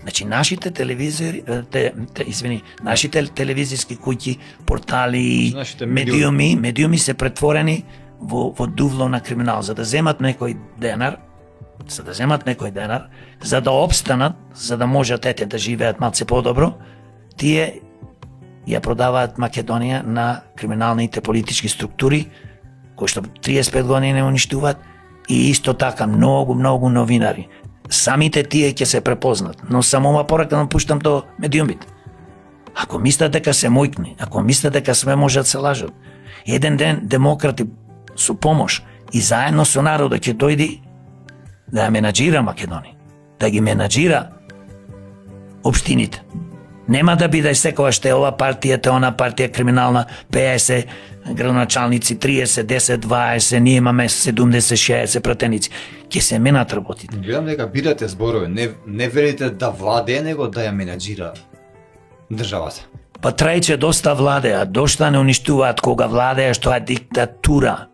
Значи, нашите нашите телевизиски куќи, портали, Нашите медиуми се претворени во дувло на криминал, за да земат некој денар, за да обстанат, за да можат ете да живеат малце подобро, тие ја продаваат Македонија на криминалните политички структури, кои што 35 години не уништуваат, и исто така многу новинари. Самите тие ќе се препознат, но само ова порака да пуштам до медиумите. Ако мислат дека се мојкни, ако мислат дека све можат се лажат, еден ден демократи со помош и заедно со народот ќе дојди да ја менаџира Македонија, да ги менаџира општините. Нема да биде секогаш те ова партија, те она партија криминална, 50 градоначалници, 30, 10, 20, ние имаме 70, 60 пратеници. Ќе се менат работите. Гледам дека бирате зборови, не велите да владее, него да ја менаџира државата. Па трајче доста владеа, дошта не уништуваат кога владееш, тоа е диктатура.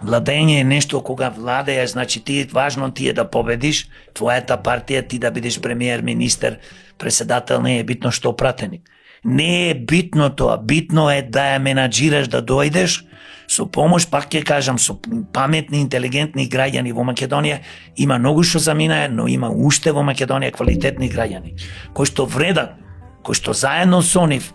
Владење е нешто кога владееш, значи ти важно ти е да победиш, твојата партија, ти да бидеш премиер, министер, председател, не е битно што пратеник. Не е битно тоа, битно е да ја менаџираш, да дојдеш со помош, пак ќе кажам, со паметни, интелигентни граѓани во Македонија. Има многу што заминае, но има уште во Македонија квалитетни граѓани, кои што вредат, кои што заедно со нив